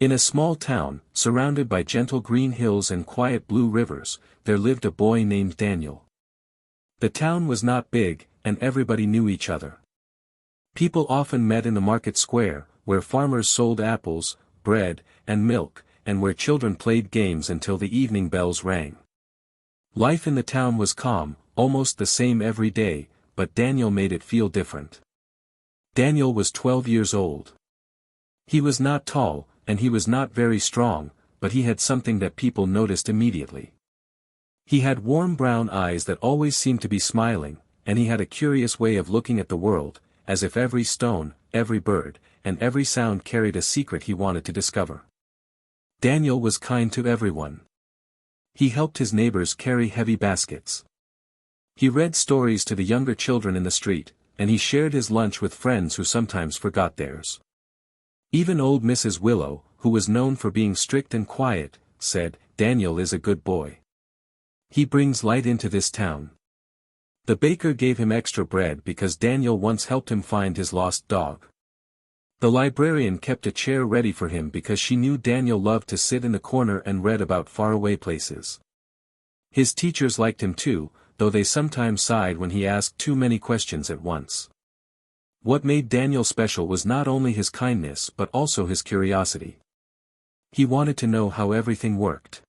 In a small town, surrounded by gentle green hills and quiet blue rivers, there lived a boy named Daniel. The town was not big, and everybody knew each other. People often met in the market square, where farmers sold apples, bread, and milk, and where children played games until the evening bells rang. Life in the town was calm, almost the same every day, but Daniel made it feel different. Daniel was 12 years old. He was not tall, and he was not very strong, but he had something that people noticed immediately. He had warm brown eyes that always seemed to be smiling, and he had a curious way of looking at the world, as if every stone, every bird, and every sound carried a secret he wanted to discover. Daniel was kind to everyone. He helped his neighbors carry heavy baskets. He read stories to the younger children in the street, and he shared his lunch with friends who sometimes forgot theirs. Even old Mrs. Willow, who was known for being strict and quiet, said, "Daniel is a good boy. He brings light into this town." The baker gave him extra bread because Daniel once helped him find his lost dog. The librarian kept a chair ready for him because she knew Daniel loved to sit in the corner and read about faraway places. His teachers liked him too, though they sometimes sighed when he asked too many questions at once. What made Daniel special was not only his kindness but also his curiosity. He wanted to know how everything worked.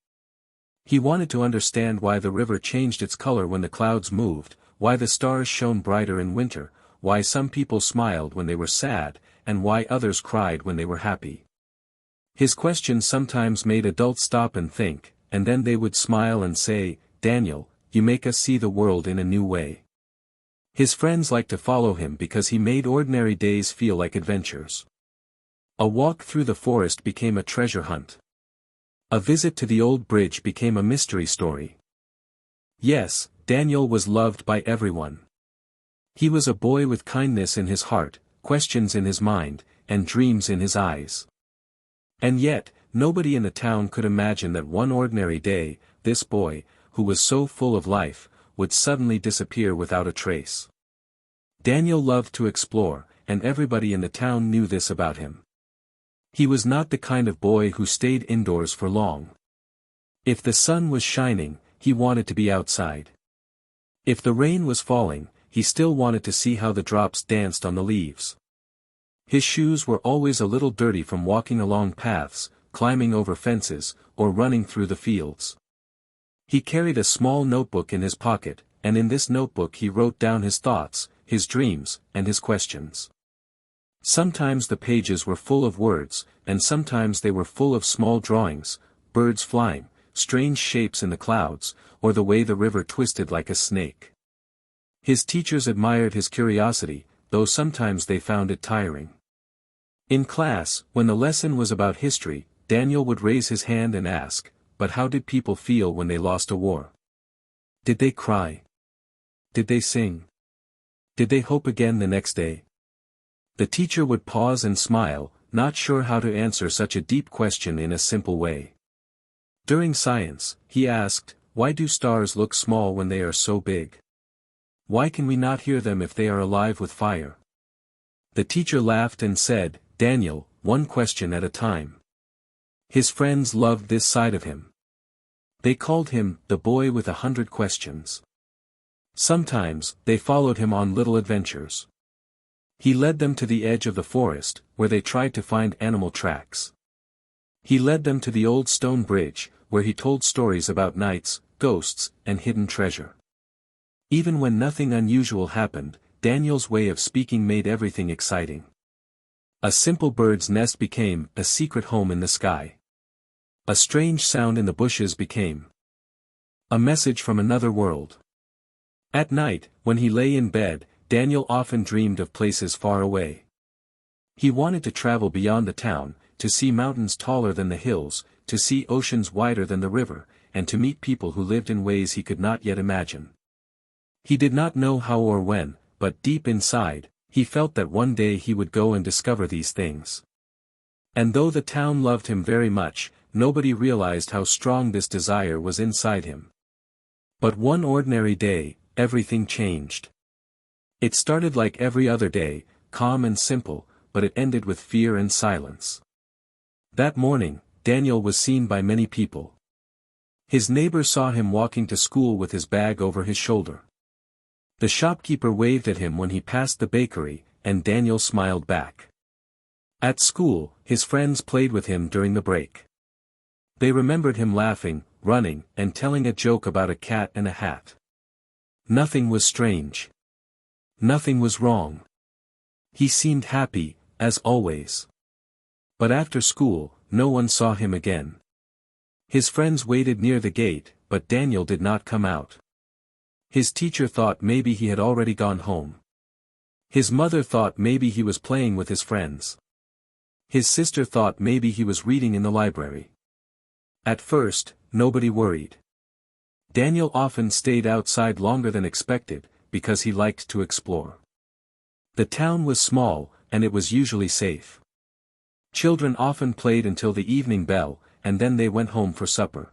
He wanted to understand why the river changed its color when the clouds moved, why the stars shone brighter in winter, why some people smiled when they were sad, and why others cried when they were happy. His questions sometimes made adults stop and think, and then they would smile and say, "Daniel, you make us see the world in a new way." His friends liked to follow him because he made ordinary days feel like adventures. A walk through the forest became a treasure hunt. A visit to the old bridge became a mystery story. Yes, Daniel was loved by everyone. He was a boy with kindness in his heart, questions in his mind, and dreams in his eyes. And yet, nobody in the town could imagine that one ordinary day, this boy, who was so full of life, would suddenly disappear without a trace. Daniel loved to explore, and everybody in the town knew this about him. He was not the kind of boy who stayed indoors for long. If the sun was shining, he wanted to be outside. If the rain was falling, he still wanted to see how the drops danced on the leaves. His shoes were always a little dirty from walking along paths, climbing over fences, or running through the fields. He carried a small notebook in his pocket, and in this notebook he wrote down his thoughts, his dreams, and his questions. Sometimes the pages were full of words, and sometimes they were full of small drawings, birds flying, strange shapes in the clouds, or the way the river twisted like a snake. His teachers admired his curiosity, though sometimes they found it tiring. In class, when the lesson was about history, Daniel would raise his hand and ask, "But how did people feel when they lost a war? Did they cry? Did they sing? Did they hope again the next day?" The teacher would pause and smile, not sure how to answer such a deep question in a simple way. During science, he asked, "Why do stars look small when they are so big? Why can we not hear them if they are alive with fire?" The teacher laughed and said, "Daniel, one question at a time." His friends loved this side of him. They called him, "the boy with 100 questions." Sometimes, they followed him on little adventures. He led them to the edge of the forest, where they tried to find animal tracks. He led them to the old stone bridge, where he told stories about knights, ghosts, and hidden treasure. Even when nothing unusual happened, Daniel's way of speaking made everything exciting. A simple bird's nest became a secret home in the sky. A strange sound in the bushes became a message from another world. At night, when he lay in bed, Daniel often dreamed of places far away. He wanted to travel beyond the town, to see mountains taller than the hills, to see oceans wider than the river, and to meet people who lived in ways he could not yet imagine. He did not know how or when, but deep inside, he felt that one day he would go and discover these things. And though the town loved him very much, nobody realized how strong this desire was inside him. But one ordinary day, everything changed. It started like every other day, calm and simple, but it ended with fear and silence. That morning, Daniel was seen by many people. His neighbor saw him walking to school with his bag over his shoulder. The shopkeeper waved at him when he passed the bakery, and Daniel smiled back. At school, his friends played with him during the break. They remembered him laughing, running, and telling a joke about a cat and a hat. Nothing was strange. Nothing was wrong. He seemed happy, as always. But after school, no one saw him again. His friends waited near the gate, but Daniel did not come out. His teacher thought maybe he had already gone home. His mother thought maybe he was playing with his friends. His sister thought maybe he was reading in the library. At first, nobody worried. Daniel often stayed outside longer than expected, because he liked to explore. The town was small, and it was usually safe. Children often played until the evening bell, and then they went home for supper.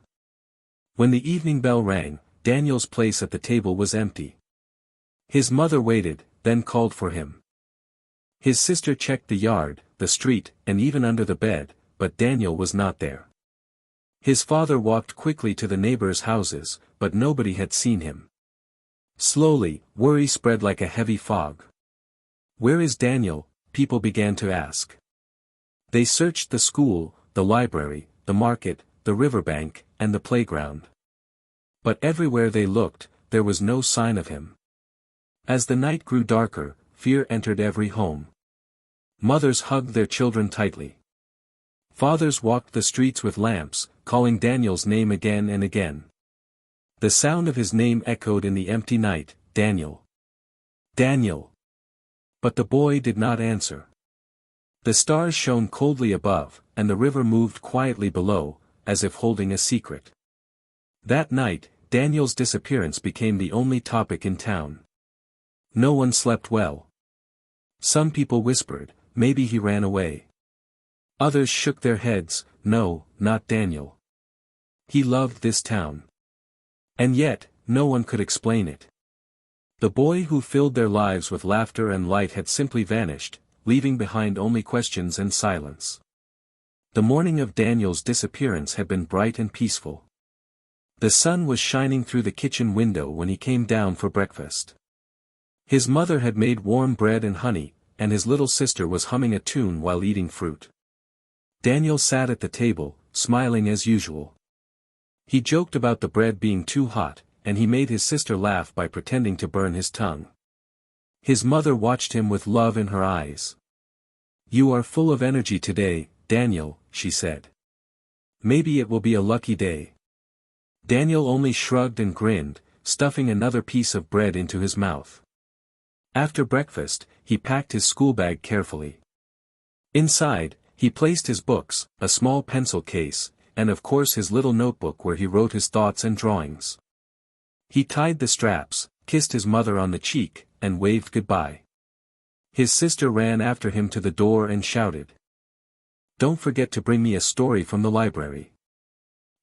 When the evening bell rang, Daniel's place at the table was empty. His mother waited, then called for him. His sister checked the yard, the street, and even under the bed, but Daniel was not there. His father walked quickly to the neighbors' houses, but nobody had seen him. Slowly, worry spread like a heavy fog. "Where is Daniel?" people began to ask. They searched the school, the library, the market, the riverbank, and the playground. But everywhere they looked, there was no sign of him. As the night grew darker, fear entered every home. Mothers hugged their children tightly. Fathers walked the streets with lamps, calling Daniel's name again and again. The sound of his name echoed in the empty night, "Daniel! Daniel!" But the boy did not answer. The stars shone coldly above, and the river moved quietly below, as if holding a secret. That night, Daniel's disappearance became the only topic in town. No one slept well. Some people whispered, "Maybe he ran away." Others shook their heads, "No, not Daniel. He loved this town." And yet, no one could explain it. The boy who filled their lives with laughter and light had simply vanished, leaving behind only questions and silence. The morning of Daniel's disappearance had been bright and peaceful. The sun was shining through the kitchen window when he came down for breakfast. His mother had made warm bread and honey, and his little sister was humming a tune while eating fruit. Daniel sat at the table, smiling as usual. He joked about the bread being too hot, and he made his sister laugh by pretending to burn his tongue. His mother watched him with love in her eyes. "You are full of energy today, Daniel," she said. "Maybe it will be a lucky day." Daniel only shrugged and grinned, stuffing another piece of bread into his mouth. After breakfast, he packed his schoolbag carefully. Inside, he placed his books, a small pencil case, and of course his little notebook where he wrote his thoughts and drawings. He tied the straps, kissed his mother on the cheek, and waved goodbye. His sister ran after him to the door and shouted, "Don't forget to bring me a story from the library."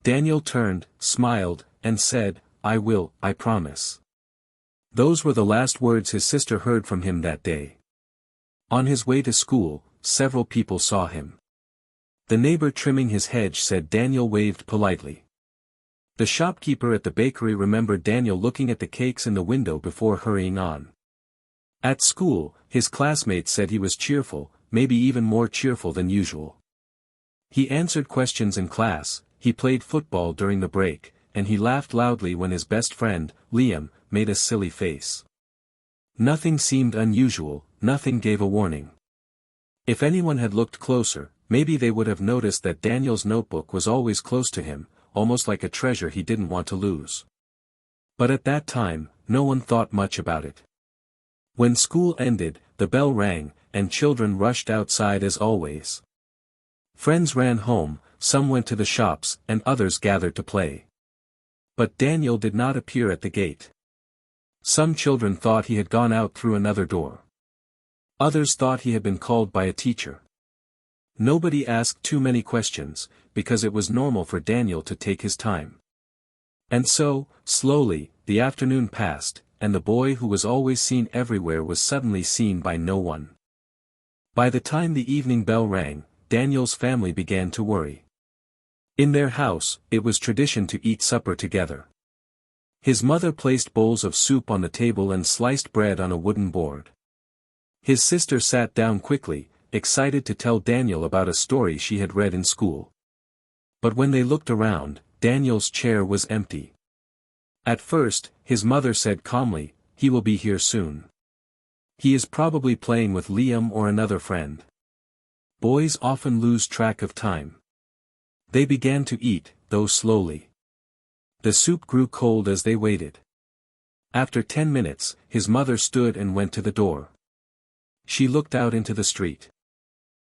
Daniel turned, smiled, and said, "I will, I promise." Those were the last words his sister heard from him that day. On his way to school, several people saw him. The neighbor trimming his hedge said Daniel waved politely. The shopkeeper at the bakery remembered Daniel looking at the cakes in the window before hurrying on. At school, his classmates said he was cheerful, maybe even more cheerful than usual. He answered questions in class, he played football during the break, and he laughed loudly when his best friend, Liam, made a silly face. Nothing seemed unusual, nothing gave a warning. If anyone had looked closer, maybe they would have noticed that Daniel's notebook was always close to him, almost like a treasure he didn't want to lose. But at that time, no one thought much about it. When school ended, the bell rang, and children rushed outside as always. Friends ran home, some went to the shops, and others gathered to play. But Daniel did not appear at the gate. Some children thought he had gone out through another door. Others thought he had been called by a teacher. Nobody asked too many questions, because it was normal for Daniel to take his time. And so, slowly, the afternoon passed, and the boy who was always seen everywhere was suddenly seen by no one. By the time the evening bell rang, Daniel's family began to worry. In their house, it was tradition to eat supper together. His mother placed bowls of soup on the table and sliced bread on a wooden board. His sister sat down quickly, excited to tell Daniel about a story she had read in school. But when they looked around, Daniel's chair was empty. At first, his mother said calmly, "He will be here soon. He is probably playing with Liam or another friend." Boys often lose track of time. They began to eat, though slowly. The soup grew cold as they waited. After 10 minutes, his mother stood and went to the door. She looked out into the street.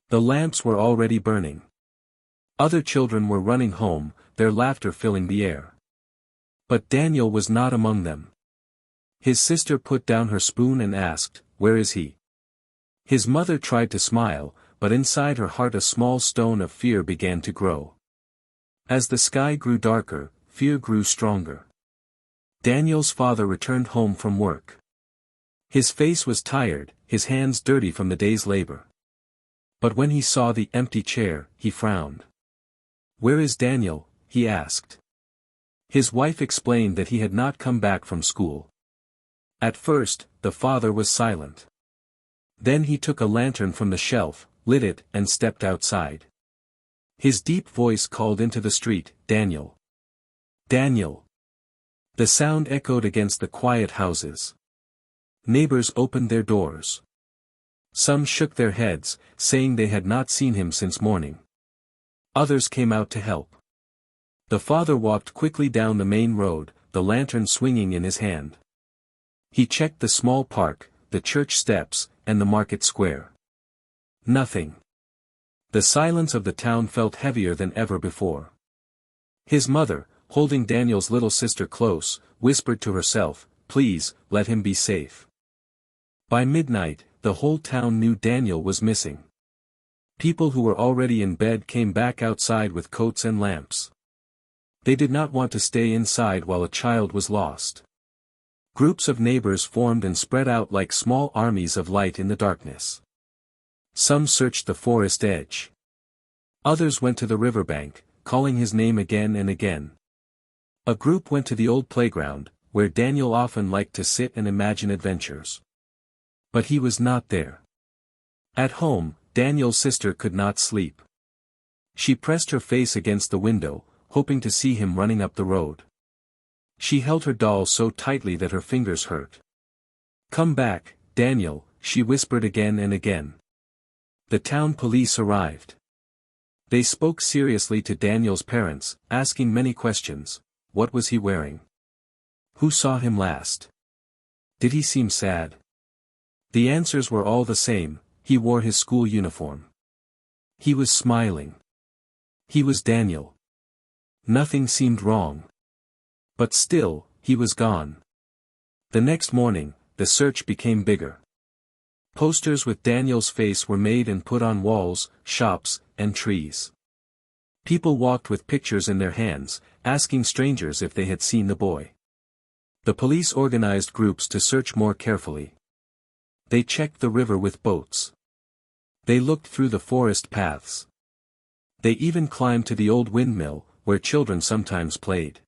The lamps were already burning. Other children were running home, their laughter filling the air. But Daniel was not among them. His sister put down her spoon and asked, "Where is he?" His mother tried to smile, but inside her heart a small stone of fear began to grow. As the sky grew darker, fear grew stronger. Daniel's father returned home from work. His face was tired, his hands dirty from the day's labor. But when he saw the empty chair, he frowned. "Where is Daniel?" he asked. His wife explained that he had not come back from school. At first, the father was silent. Then he took a lantern from the shelf, lit it, and stepped outside. His deep voice called into the street, "Daniel! Daniel!" The sound echoed against the quiet houses. Neighbors opened their doors. Some shook their heads, saying they had not seen him since morning. Others came out to help. The father walked quickly down the main road, the lantern swinging in his hand. He checked the small park, the church steps, and the market square. Nothing. The silence of the town felt heavier than ever before. His mother, holding Daniel's little sister close, whispered to herself, "Please, let him be safe." By midnight, the whole town knew Daniel was missing. People who were already in bed came back outside with coats and lamps. They did not want to stay inside while a child was lost. Groups of neighbors formed and spread out like small armies of light in the darkness. Some searched the forest edge. Others went to the riverbank, calling his name again and again. A group went to the old playground, where Daniel often liked to sit and imagine adventures. But he was not there. At home, Daniel's sister could not sleep. She pressed her face against the window, hoping to see him running up the road. She held her doll so tightly that her fingers hurt. "Come back, Daniel," she whispered again and again. The town police arrived. They spoke seriously to Daniel's parents, asking many questions. What was he wearing? Who saw him last? Did he seem sad? The answers were all the same: he wore his school uniform. He was smiling. He was Daniel. Nothing seemed wrong. But still, he was gone. The next morning, the search became bigger. Posters with Daniel's face were made and put on walls, shops, and trees. People walked with pictures in their hands, asking strangers if they had seen the boy. The police organized groups to search more carefully. They checked the river with boats. They looked through the forest paths. They even climbed to the old windmill, where children sometimes played.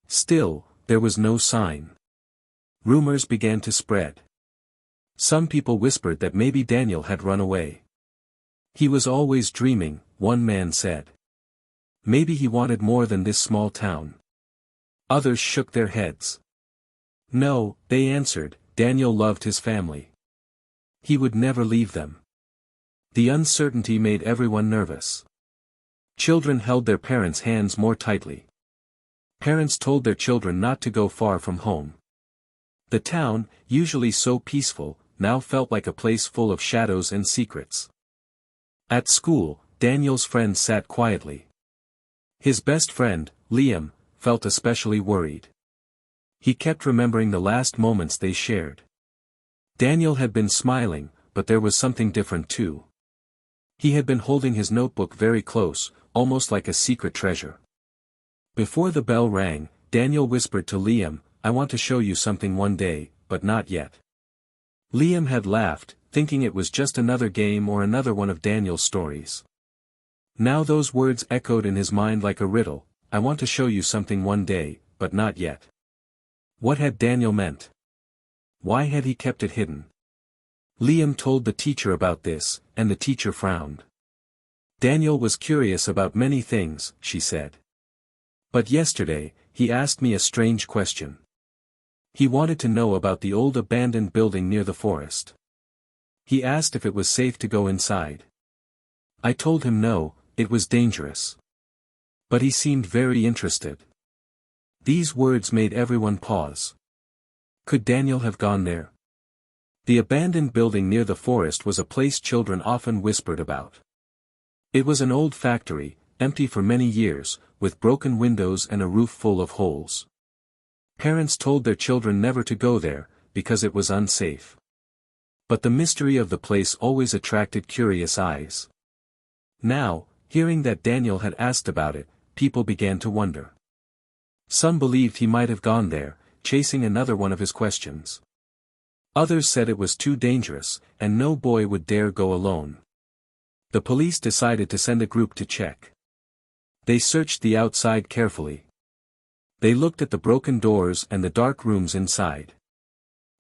Still, there was no sign. Rumors began to spread. Some people whispered that maybe Daniel had run away. He was always dreaming, one man said. Maybe he wanted more than this small town. Others shook their heads. No, they answered, Daniel loved his family. He would never leave them. The uncertainty made everyone nervous. Children held their parents' hands more tightly. Parents told their children not to go far from home. The town, usually so peaceful, now felt like a place full of shadows and secrets. At school, Daniel's friends sat quietly. His best friend, Liam, felt especially worried. He kept remembering the last moments they shared. Daniel had been smiling, but there was something different too. He had been holding his notebook very close, almost like a secret treasure. Before the bell rang, Daniel whispered to Liam, "I want to show you something one day, but not yet." Liam had laughed, thinking it was just another game or another one of Daniel's stories. Now those words echoed in his mind like a riddle. I want to show you something one day, but not yet. What had Daniel meant? Why had he kept it hidden? Liam told the teacher about this, and the teacher frowned. Daniel was curious about many things, she said. But yesterday, he asked me a strange question. He wanted to know about the old abandoned building near the forest. He asked if it was safe to go inside. I told him no, it was dangerous. But he seemed very interested. These words made everyone pause. Could Daniel have gone there? The abandoned building near the forest was a place children often whispered about. It was an old factory, empty for many years, with broken windows and a roof full of holes. Parents told their children never to go there, because it was unsafe. But the mystery of the place always attracted curious eyes. Now, hearing that Daniel had asked about it, people began to wonder. Some believed he might have gone there, chasing another one of his questions. Others said it was too dangerous, and no boy would dare go alone. The police decided to send a group to check. They searched the outside carefully. They looked at the broken doors and the dark rooms inside.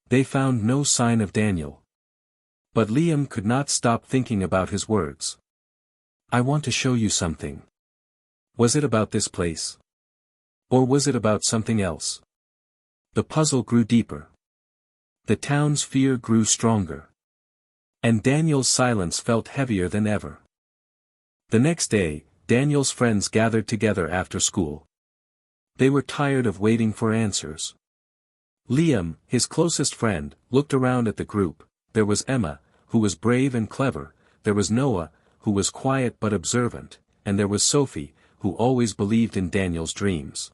They found no sign of Daniel. But Liam could not stop thinking about his words. I want to show you something. Was it about this place? Or was it about something else? The puzzle grew deeper. The town's fear grew stronger. And Daniel's silence felt heavier than ever. The next day, Daniel's friends gathered together after school. They were tired of waiting for answers. Liam, his closest friend, looked around at the group. There was Emma, who was brave and clever, there was Noah, who was quiet but observant, and there was Sophie, who always believed in Daniel's dreams.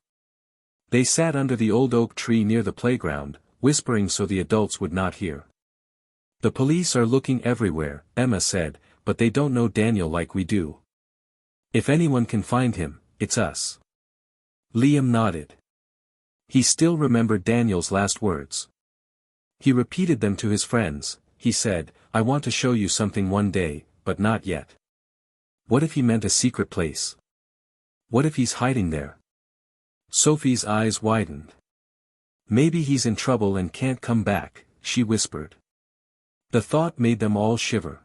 They sat under the old oak tree near the playground, whispering so the adults would not hear. The police are looking everywhere, Emma said, but they don't know Daniel like we do. If anyone can find him, it's us. Liam nodded. He still remembered Daniel's last words. He repeated them to his friends. He said, I want to show you something one day, but not yet. What if he meant a secret place? What if he's hiding there? Sophie's eyes widened. Maybe he's in trouble and can't come back, she whispered. The thought made them all shiver.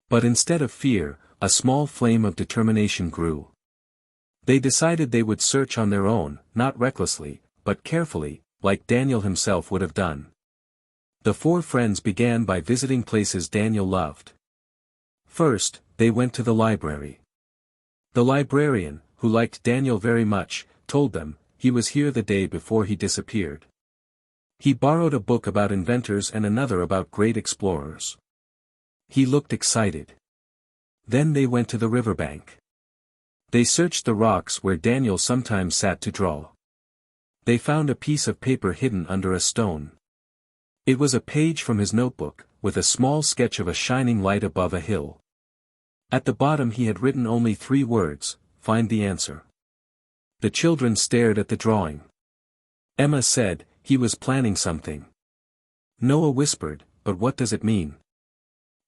But instead of fear, a small flame of determination grew. They decided they would search on their own, not recklessly, but carefully, like Daniel himself would have done. The four friends began by visiting places Daniel loved. First, they went to the library. The librarian, who liked Daniel very much, told them, he was here the day before he disappeared. He borrowed a book about inventors and another about great explorers. He looked excited. Then they went to the riverbank. They searched the rocks where Daniel sometimes sat to draw. They found a piece of paper hidden under a stone. It was a page from his notebook, with a small sketch of a shining light above a hill. At the bottom he had written only 3 words, find the answer. The children stared at the drawing. Emma said, he was planning something. Noah whispered, but what does it mean?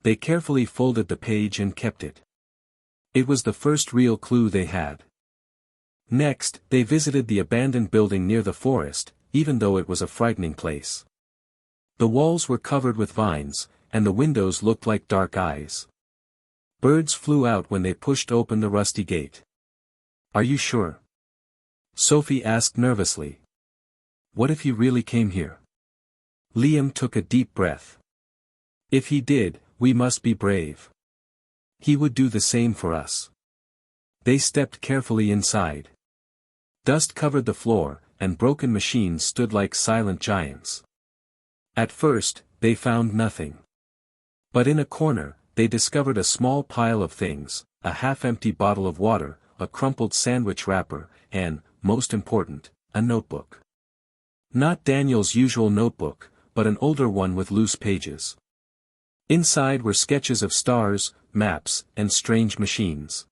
They carefully folded the page and kept it. It was the first real clue they had. Next, they visited the abandoned building near the forest, even though it was a frightening place. The walls were covered with vines, and the windows looked like dark eyes. Birds flew out when they pushed open the rusty gate. Are you sure? Sophie asked nervously. What if he really came here? Liam took a deep breath. If he did, we must be brave. He would do the same for us. They stepped carefully inside. Dust covered the floor, and broken machines stood like silent giants. At first, they found nothing. But in a corner, they discovered a small pile of things, a half-empty bottle of water, a crumpled sandwich wrapper, and, most important, a notebook. Not Daniel's usual notebook, but an older one with loose pages. Inside were sketches of stars, maps, and strange machines.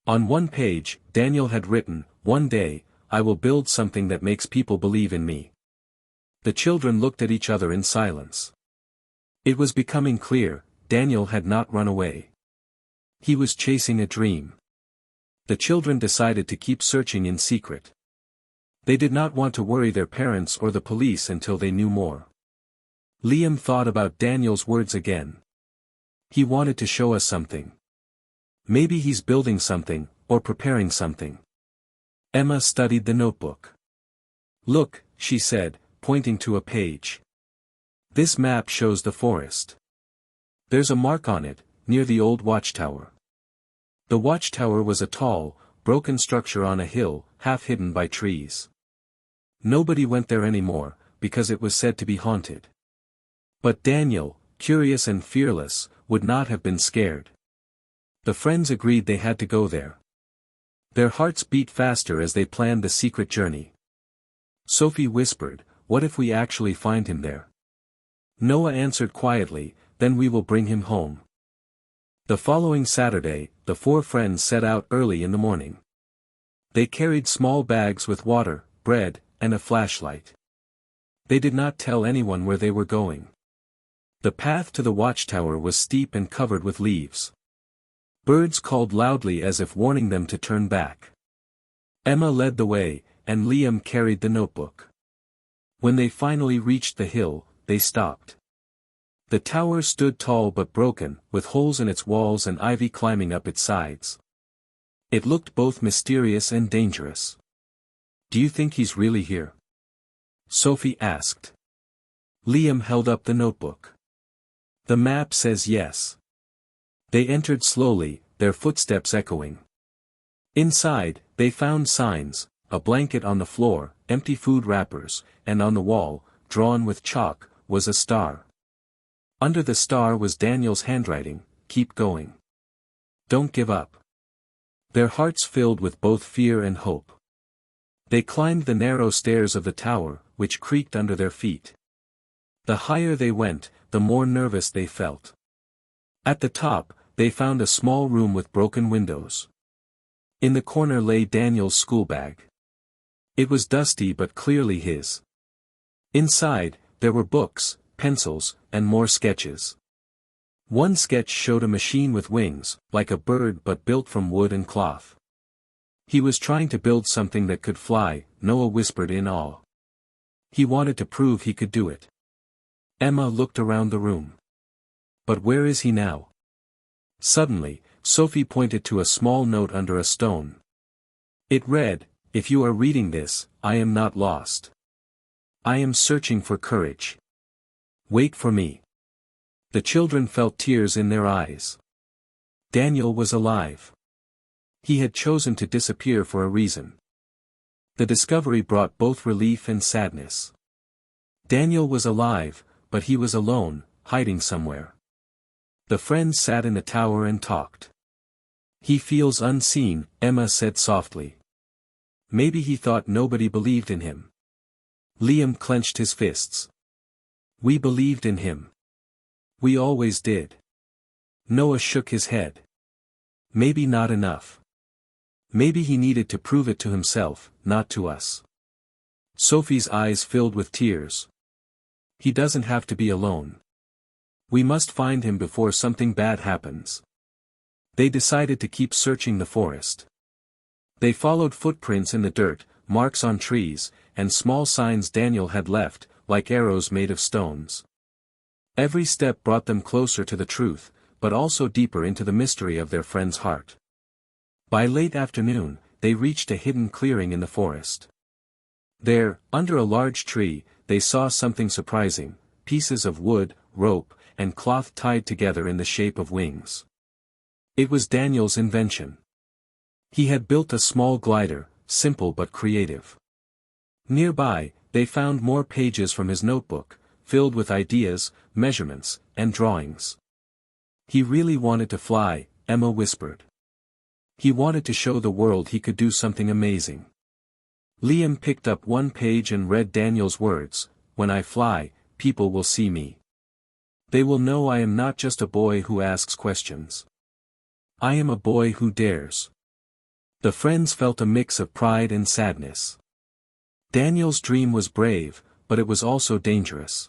On one page, Daniel had written, "One day, I will build something that makes people believe in me." The children looked at each other in silence. It was becoming clear, Daniel had not run away. He was chasing a dream. The children decided to keep searching in secret. They did not want to worry their parents or the police until they knew more. Liam thought about Daniel's words again. He wanted to show us something. Maybe he's building something, or preparing something. Emma studied the notebook. "Look," she said, pointing to a page. "This map shows the forest. There's a mark on it, near the old watchtower." The watchtower was a tall, broken structure on a hill, half hidden by trees. Nobody went there anymore, because it was said to be haunted. But Daniel, curious and fearless, would not have been scared. The friends agreed they had to go there. Their hearts beat faster as they planned the secret journey. Sophie whispered, "What if we actually find him there?" Noah answered quietly, "Then we will bring him home." The following Saturday, the four friends set out early in the morning. They carried small bags with water, bread, and a flashlight. They did not tell anyone where they were going. The path to the watchtower was steep and covered with leaves. Birds called loudly as if warning them to turn back. Emma led the way, and Liam carried the notebook. When they finally reached the hill, they stopped. The tower stood tall but broken, with holes in its walls and ivy climbing up its sides. It looked both mysterious and dangerous. "Do you think he's really here?" Sophie asked. Liam held up the notebook. "The map says yes." They entered slowly, their footsteps echoing. Inside, they found signs, a blanket on the floor, empty food wrappers, and on the wall, drawn with chalk, was a star. Under the star was Daniel's handwriting, "Keep going. Don't give up." Their hearts filled with both fear and hope. They climbed the narrow stairs of the tower, which creaked under their feet. The higher they went, the more nervous they felt. At the top, they found a small room with broken windows. In the corner lay Daniel's school bag. It was dusty but clearly his. Inside, there were books, pencils, and more sketches. One sketch showed a machine with wings, like a bird but built from wood and cloth. He was trying to build something that could fly, Noah whispered in awe. He wanted to prove he could do it. Emma looked around the room. But where is he now? Suddenly, Sophie pointed to a small note under a stone. It read, "If you are reading this, I am not lost. I am searching for courage. Wait for me." The children felt tears in their eyes. Daniel was alive. He had chosen to disappear for a reason. The discovery brought both relief and sadness. Daniel was alive, but he was alone, hiding somewhere. The friends sat in the tower and talked. "He feels unseen," Emma said softly. Maybe he thought nobody believed in him. Liam clenched his fists. "We believed in him. We always did." Noah shook his head. "Maybe not enough. Maybe he needed to prove it to himself, not to us." Sophie's eyes filled with tears. "He doesn't have to be alone. We must find him before something bad happens." They decided to keep searching the forest. They followed footprints in the dirt, marks on trees, and small signs Daniel had left, like arrows made of stones. Every step brought them closer to the truth, but also deeper into the mystery of their friend's heart. By late afternoon, they reached a hidden clearing in the forest. There, under a large tree, they saw something surprising: pieces of wood, rope, and cloth tied together in the shape of wings. It was Daniel's invention. He had built a small glider, simple but creative. Nearby, they found more pages from his notebook, filled with ideas, measurements, and drawings. "He really wanted to fly," Emma whispered. "He wanted to show the world he could do something amazing." Liam picked up one page and read Daniel's words, "When I fly, people will see me. They will know I am not just a boy who asks questions. I am a boy who dares." The friends felt a mix of pride and sadness. Daniel's dream was brave, but it was also dangerous.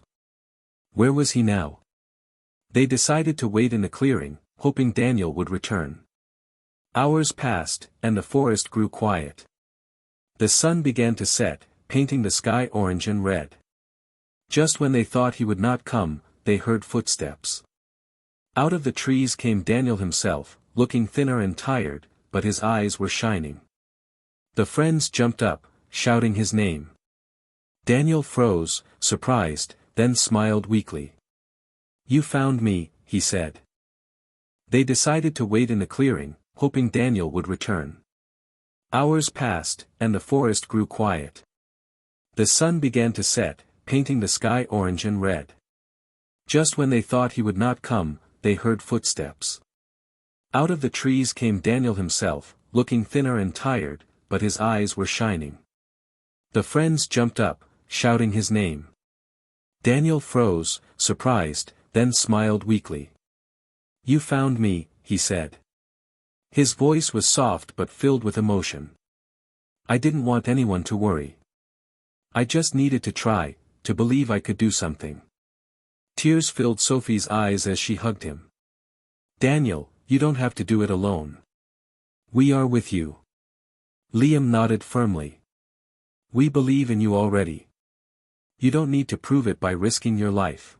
Where was he now? They decided to wait in the clearing, hoping Daniel would return. Hours passed, and the forest grew quiet. The sun began to set, painting the sky orange and red. Just when they thought he would not come, they heard footsteps. Out of the trees came Daniel himself, looking thinner and tired, but his eyes were shining. The friends jumped up, shouting his name. Daniel froze, surprised, then smiled weakly. "You found me," he said. They decided to wait in the clearing, hoping Daniel would return. Hours passed, and the forest grew quiet. The sun began to set, painting the sky orange and red. Just when they thought he would not come, they heard footsteps. Out of the trees came Daniel himself, looking thinner and tired, but his eyes were shining. The friends jumped up, shouting his name. Daniel froze, surprised, then smiled weakly. "You found me," he said. His voice was soft but filled with emotion. "I didn't want anyone to worry. I just needed to try, to believe I could do something." Tears filled Sophie's eyes as she hugged him. "Daniel, you don't have to do it alone. We are with you." Liam nodded firmly. "We believe in you already. You don't need to prove it by risking your life."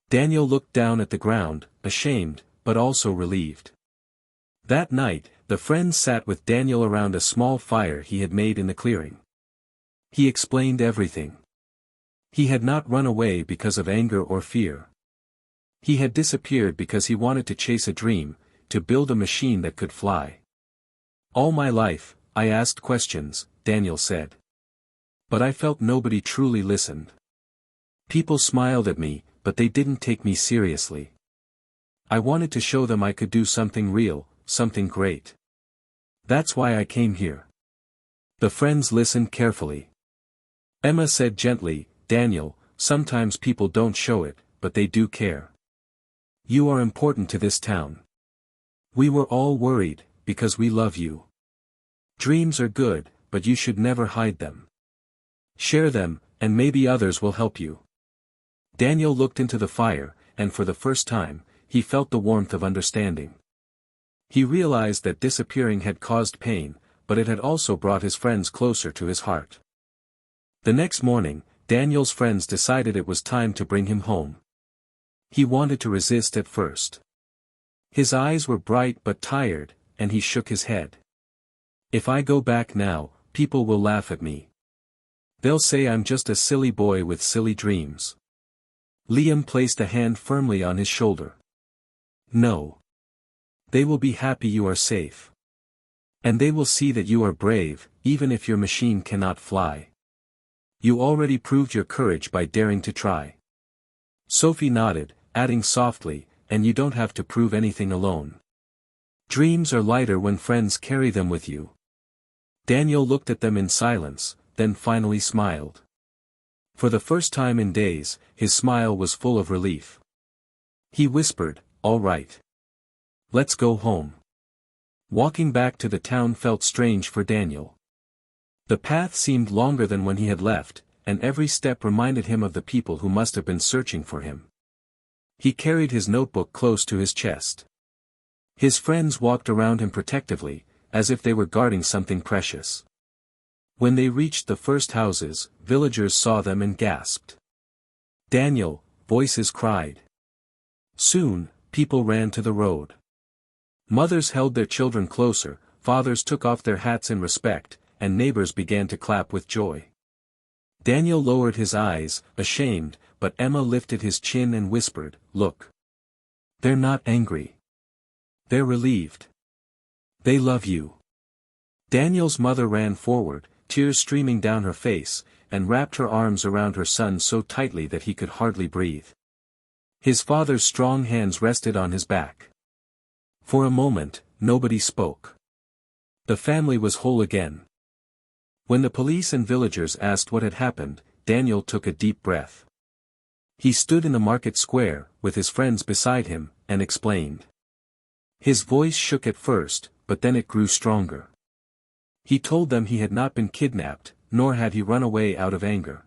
Daniel looked down at the ground, ashamed, but also relieved. That night, the friends sat with Daniel around a small fire he had made in the clearing. He explained everything. He had not run away because of anger or fear. He had disappeared because he wanted to chase a dream, to build a machine that could fly. "All my life, I asked questions," Daniel said. "But I felt nobody truly listened. People smiled at me, but they didn't take me seriously. I wanted to show them I could do something real, something great. That's why I came here." The friends listened carefully. Emma said gently, "Daniel, sometimes people don't show it, but they do care. You are important to this town. We were all worried, because we love you. Dreams are good, but you should never hide them. Share them, and maybe others will help you." Daniel looked into the fire, and for the first time, he felt the warmth of understanding. He realized that disappearing had caused pain, but it had also brought his friends closer to his heart. The next morning, Daniel's friends decided it was time to bring him home. He wanted to resist at first. His eyes were bright but tired, and he shook his head. "If I go back now, people will laugh at me. They'll say I'm just a silly boy with silly dreams." Liam placed a hand firmly on his shoulder. "No. They will be happy you are safe. And they will see that you are brave, even if your machine cannot fly. You already proved your courage by daring to try." Sophie nodded, adding softly, "And you don't have to prove anything alone. Dreams are lighter when friends carry them with you." Daniel looked at them in silence, then finally smiled. For the first time in days, his smile was full of relief. He whispered, "All right. Let's go home." Walking back to the town felt strange for Daniel. The path seemed longer than when he had left, and every step reminded him of the people who must have been searching for him. He carried his notebook close to his chest. His friends walked around him protectively, as if they were guarding something precious. When they reached the first houses, villagers saw them and gasped. "Daniel," voices cried. Soon, people ran to the road. Mothers held their children closer, fathers took off their hats in respect, and neighbors began to clap with joy. Daniel lowered his eyes, ashamed, but Emma lifted his chin and whispered, "Look. They're not angry. They're relieved. They love you." Daniel's mother ran forward, tears streaming down her face, and wrapped her arms around her son so tightly that he could hardly breathe. His father's strong hands rested on his back. For a moment, nobody spoke. The family was whole again. When the police and villagers asked what had happened, Daniel took a deep breath. He stood in the market square, with his friends beside him, and explained. His voice shook at first, but then it grew stronger. He told them he had not been kidnapped, nor had he run away out of anger.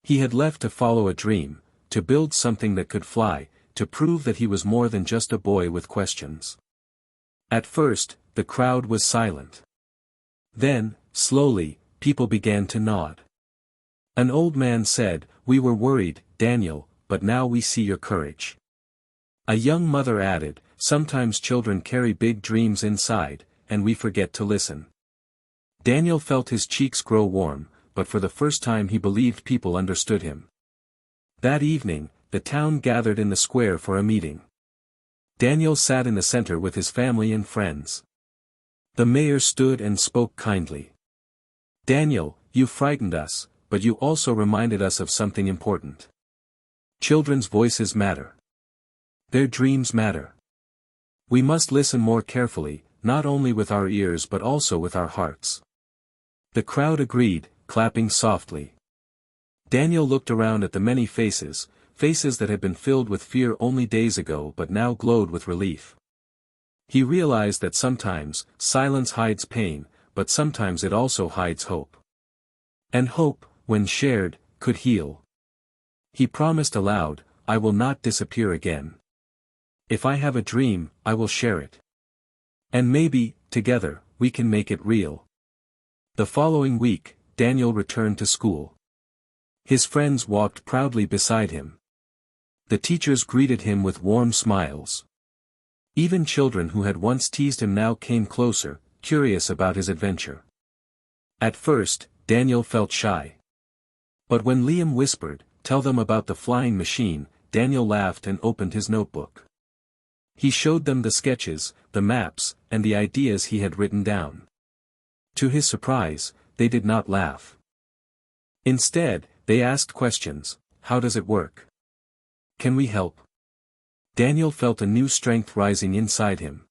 He had left to follow a dream, to build something that could fly, to prove that he was more than just a boy with questions. At first, the crowd was silent. Then, slowly, people began to nod. An old man said, "We were worried, Daniel, but now we see your courage." A young mother added, "Sometimes children carry big dreams inside, and we forget to listen." Daniel felt his cheeks grow warm, but for the first time he believed people understood him. That evening, the town gathered in the square for a meeting. Daniel sat in the center with his family and friends. The mayor stood and spoke kindly. "Daniel, you frightened us, but you also reminded us of something important. Children's voices matter. Their dreams matter. We must listen more carefully, not only with our ears but also with our hearts." The crowd agreed, clapping softly. Daniel looked around at the many faces that had been filled with fear only days ago but now glowed with relief. He realized that sometimes, silence hides pain, but sometimes it also hides hope. And hope, when shared, could heal. He promised aloud, "I will not disappear again. If I have a dream, I will share it. And maybe, together, we can make it real." The following week, Daniel returned to school. His friends walked proudly beside him. The teachers greeted him with warm smiles. Even children who had once teased him now came closer, curious about his adventure. At first, Daniel felt shy. But when Liam whispered, "Tell them about the flying machine," Daniel laughed and opened his notebook. He showed them the sketches, the maps, and the ideas he had written down. To his surprise, they did not laugh. Instead, they asked questions. How does it work? Can we help? Daniel felt a new strength rising inside him.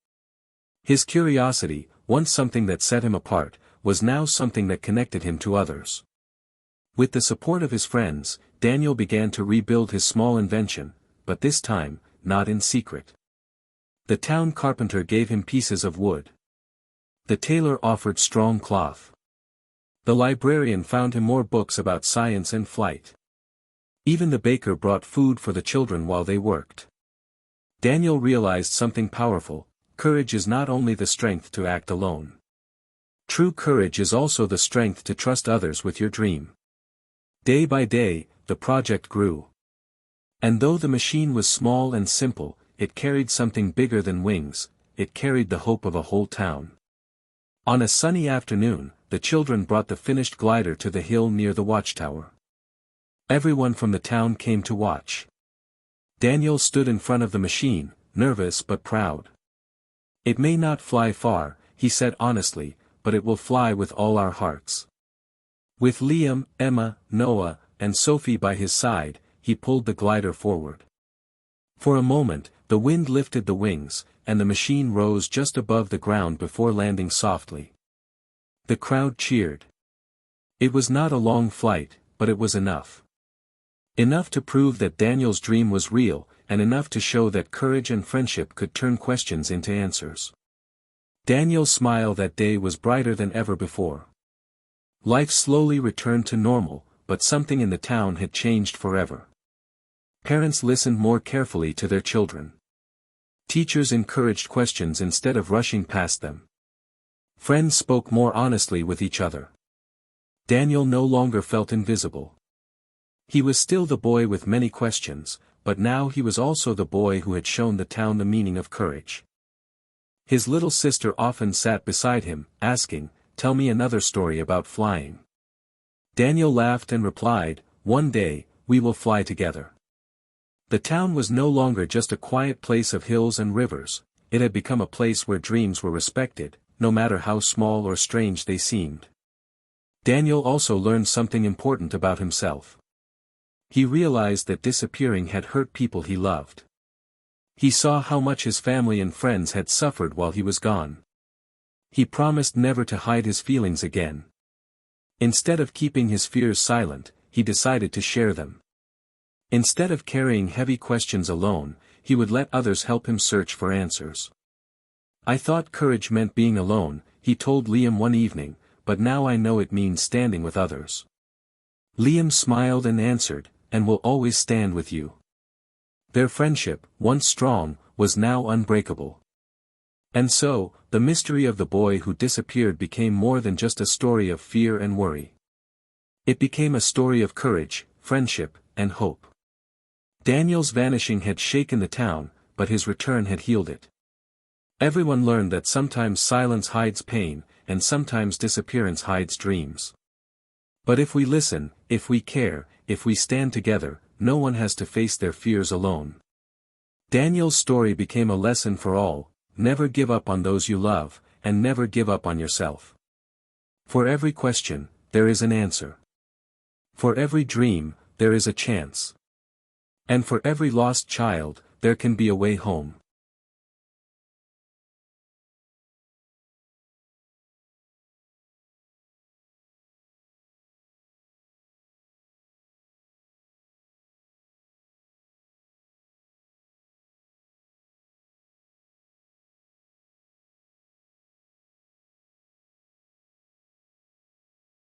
His curiosity, once something that set him apart, was now something that connected him to others. With the support of his friends, Daniel began to rebuild his small invention, but this time, not in secret. The town carpenter gave him pieces of wood. The tailor offered strong cloth. The librarian found him more books about science and flight. Even the baker brought food for the children while they worked. Daniel realized something powerful: courage is not only the strength to act alone. True courage is also the strength to trust others with your dream. Day by day, the project grew. And though the machine was small and simple, it carried something bigger than wings. It carried the hope of a whole town. On a sunny afternoon, the children brought the finished glider to the hill near the watchtower. Everyone from the town came to watch. Daniel stood in front of the machine, nervous but proud. "It may not fly far," he said honestly, "but it will fly with all our hearts." With Liam, Emma, Noah, and Sophie by his side, he pulled the glider forward. For a moment, the wind lifted the wings, and the machine rose just above the ground before landing softly. The crowd cheered. It was not a long flight, but it was enough. Enough to prove that Daniel's dream was real, and enough to show that courage and friendship could turn questions into answers. Daniel's smile that day was brighter than ever before. Life slowly returned to normal, but something in the town had changed forever. Parents listened more carefully to their children. Teachers encouraged questions instead of rushing past them. Friends spoke more honestly with each other. Daniel no longer felt invisible. He was still the boy with many questions, but now he was also the boy who had shown the town the meaning of courage. His little sister often sat beside him, asking, "Tell me another story about flying." Daniel laughed and replied, "One day, we will fly together." The town was no longer just a quiet place of hills and rivers, it had become a place where dreams were respected, no matter how small or strange they seemed. Daniel also learned something important about himself. He realized that disappearing had hurt people he loved. He saw how much his family and friends had suffered while he was gone. He promised never to hide his feelings again. Instead of keeping his fears silent, he decided to share them. Instead of carrying heavy questions alone, he would let others help him search for answers. "I thought courage meant being alone," he told Liam one evening, "but now I know it means standing with others." Liam smiled and answered, "And will always stand with you." Their friendship, once strong, was now unbreakable. And so, the mystery of the boy who disappeared became more than just a story of fear and worry. It became a story of courage, friendship, and hope. Daniel's vanishing had shaken the town, but his return had healed it. Everyone learned that sometimes silence hides pain, and sometimes disappearance hides dreams. But if we listen, if we care, if we stand together, no one has to face their fears alone. Daniel's story became a lesson for all: never give up on those you love, and never give up on yourself. For every question, there is an answer. For every dream, there is a chance. And for every lost child, there can be a way home.